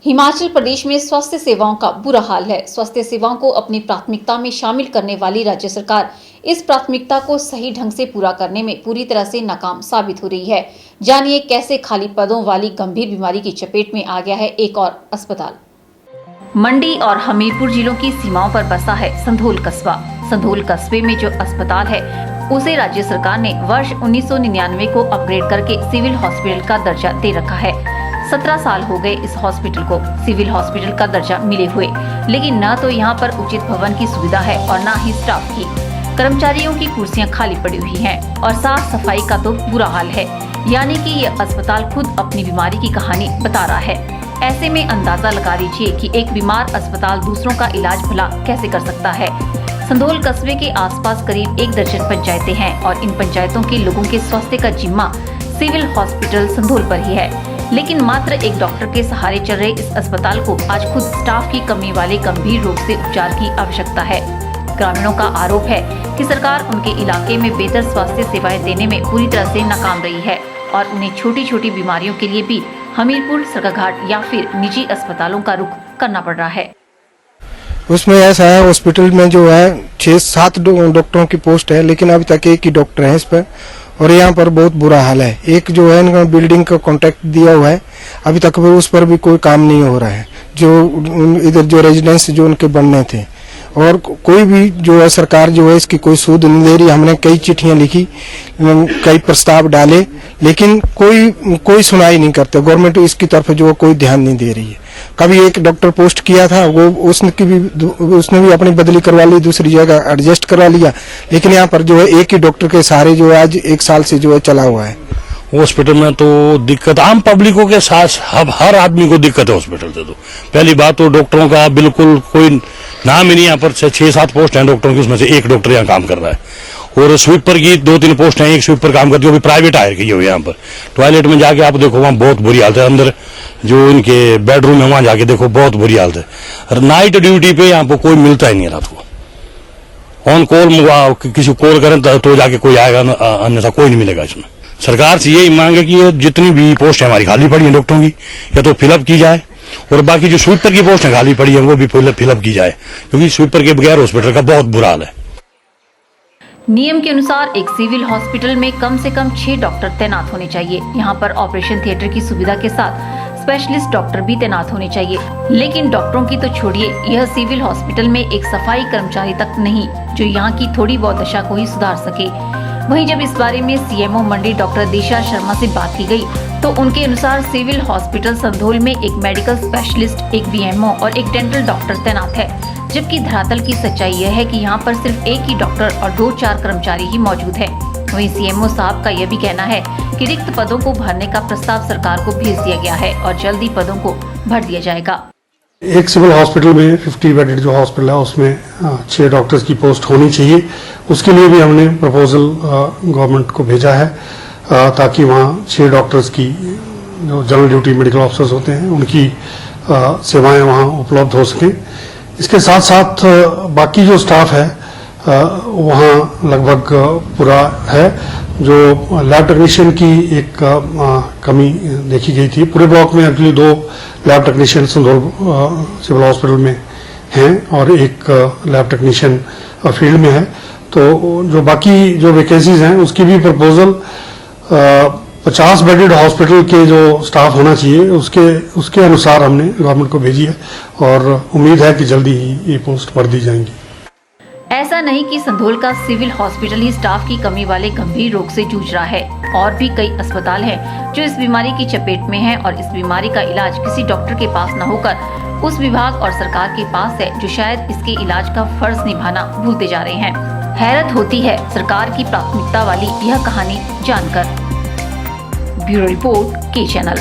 हिमाचल प्रदेश में स्वास्थ्य सेवाओं का बुरा हाल है। स्वास्थ्य सेवाओं को अपनी प्राथमिकता में शामिल करने वाली राज्य सरकार इस प्राथमिकता को सही ढंग से पूरा करने में पूरी तरह से नाकाम साबित हो रही है। जानिए कैसे खाली पदों वाली गंभीर बीमारी की चपेट में आ गया है एक और अस्पताल। मंडी और हमीरपुर जिलों की सीमाओं पर बसा है संधोल कस्बा। संधोल कस्बे में जो अस्पताल है उसे राज्य सरकार ने वर्ष 1999 को अपग्रेड करके सिविल हॉस्पिटल का दर्जा दे रखा है। 17 साल हो गए इस हॉस्पिटल को सिविल हॉस्पिटल का दर्जा मिले हुए, लेकिन न तो यहाँ पर उचित भवन की सुविधा है और न ही स्टाफ की। कर्मचारियों की कुर्सियाँ खाली पड़ी हुई हैं और साफ सफाई का तो बुरा हाल है। यानी कि ये अस्पताल खुद अपनी बीमारी की कहानी बता रहा है। ऐसे में अंदाजा लगा लीजिए कि एक बीमार अस्पताल दूसरों का इलाज भला कैसे कर सकता है। संधोल कस्बे के आसपास करीब 1 दर्जन पंचायतें हैं और इन पंचायतों के लोगों के स्वास्थ्य का जिम्मा सिविल हॉस्पिटल संधोल पर ही है। लेकिन मात्र एक डॉक्टर के सहारे चल रहे इस अस्पताल को आज खुद स्टाफ की कमी वाले गंभीर रोग से उपचार की आवश्यकता है। ग्रामीणों का आरोप है कि सरकार उनके इलाके में बेहतर स्वास्थ्य सेवाएं देने में पूरी तरह से नाकाम रही है और उन्हें छोटी छोटी बीमारियों के लिए भी हमीरपुर, सरकाघाट या फिर निजी अस्पतालों का रुख करना पड़ रहा है। उसमें ऐसा है, हॉस्पिटल में जो है 6-7 डॉक्टरों की पोस्ट है, लेकिन अभी तक एक ही डॉक्टर है इस पर। और यहाँ पर बहुत बुरा हाल है। एक जो है इनका बिल्डिंग का कॉन्ट्रैक्ट दिया हुआ है, अभी तक भी उस पर भी कोई काम नहीं हो रहा है। जो इधर जो रेजिडेंस जो उनके बनने थे, और कोई भी जो है सरकार जो है इसकी कोई सूद नहीं दे रही। हमने कई चिट्ठियां लिखी, कई प्रस्ताव डाले, लेकिन कोई सुनाई नहीं करते। गवर्नमेंट इसकी तरफ जो कोई ध्यान नहीं दे रही है। कभी एक डॉक्टर पोस्ट किया था, वो उसने भी अपनी बदली करवा ली, दूसरी जगह एडजस्ट करवा लिया, लेकिन यहाँ पर जो है एक ही डॉक्टर के सहारे जो है आज 1 साल से जो है चला हुआ है। हॉस्पिटल में तो दिक्कत आम पब्लिकों के साथ हर आदमी को दिक्कत है हॉस्पिटल से। तो पहली बात तो डॉक्टरों का बिल्कुल कोई नाम ही नहीं। यहाँ पर 6-7 पोस्ट हैं डॉक्टरों की, उसमें से एक डॉक्टर यहाँ काम कर रहा है। और स्वीपर की 2-3 पोस्ट हैं, एक स्वीपर काम करती है, वो भी प्राइवेट हायर की हुई है। यहाँ पर टॉयलेट में जाके आप देखो, वहाँ बहुत बुरी हालत है। अंदर जो इनके बेडरूम है वहां जाके देखो, बहुत बुरी हालत है। नाइट ड्यूटी पे यहाँ पर कोई मिलता ही नहीं है रात को। ऑन कॉल किसी को कॉल करें तो जाके कोई आएगा, अन्यथा कोई नहीं मिलेगा इसमें। सरकार से यही मांग है कि ये जितनी भी पोस्ट है हमारी खाली पड़ी है डॉक्टरों की, या तो फिलअप की जाए, और बाकी जो स्वीपर की पोस्ट है खाली पड़ी है वो भी फिलअप की जाए, क्योंकि स्वीपर के बगैर हॉस्पिटल का बहुत बुरा हाल है। नियम के अनुसार एक सिविल हॉस्पिटल में कम से कम 6 डॉक्टर तैनात होने चाहिए। यहाँ पर ऑपरेशन थिएटर की सुविधा के साथ स्पेशलिस्ट डॉक्टर भी तैनात होने चाहिए। लेकिन डॉक्टरों की तो छोड़िए, यह सिविल हॉस्पिटल में एक सफाई कर्मचारी तक नहीं जो यहाँ की थोड़ी बहुत दशा को ही सुधार सके। वहीं जब इस बारे में सीएमओ मंडी डॉक्टर दिशा शर्मा से बात की गई, तो उनके अनुसार सिविल हॉस्पिटल संधोल में एक मेडिकल स्पेशलिस्ट, एक बीएमओ और एक डेंटल डॉक्टर तैनात है। जबकि धरातल की सच्चाई यह है कि यहाँ पर सिर्फ एक ही डॉक्टर और 2-4 कर्मचारी ही मौजूद है। वहीं सीएमओ साहब का यह भी कहना है कि रिक्त पदों को भरने का प्रस्ताव सरकार को भेज दिया गया है और जल्दी पदों को भर दिया जाएगा। एक सिविल हॉस्पिटल में 50 बेडेड जो हॉस्पिटल है उसमें 6 डॉक्टर्स की पोस्ट होनी चाहिए। उसके लिए भी हमने प्रपोजल गवर्नमेंट को भेजा है, ताकि वहाँ 6 डॉक्टर्स की जो जनरल ड्यूटी मेडिकल ऑफिसर्स होते हैं उनकी सेवाएं वहाँ उपलब्ध हो सकें। इसके साथ साथ बाकी जो स्टाफ है वहाँ लगभग पूरा है। जो लैब टेक्नीशियन की एक कमी देखी गई थी, पूरे ब्लॉक में actually 2 lab technician Sandhol civil hospital में हैं और एक लैब टेक्नीशियन फील्ड में है। तो जो बाकी जो वैकेंसीज हैं उसकी भी प्रपोजल 50 बेडेड हॉस्पिटल के जो स्टाफ होना चाहिए उसके अनुसार हमने गवर्नमेंट को भेजी है और उम्मीद है कि जल्दी ही ये पोस्ट भर दी जाएंगी। ऐसा नहीं कि संधोल का सिविल हॉस्पिटल ही स्टाफ की कमी वाले गंभीर रोग से जूझ रहा है। और भी कई अस्पताल हैं जो इस बीमारी की चपेट में हैं और इस बीमारी का इलाज किसी डॉक्टर के पास न होकर उस विभाग और सरकार के पास है, जो शायद इसके इलाज का फर्ज निभाना भूलते जा रहे हैं। हैरत होती है सरकार की प्राथमिकता वाली यह कहानी जानकर। ब्यूरो रिपोर्ट, के चैनल।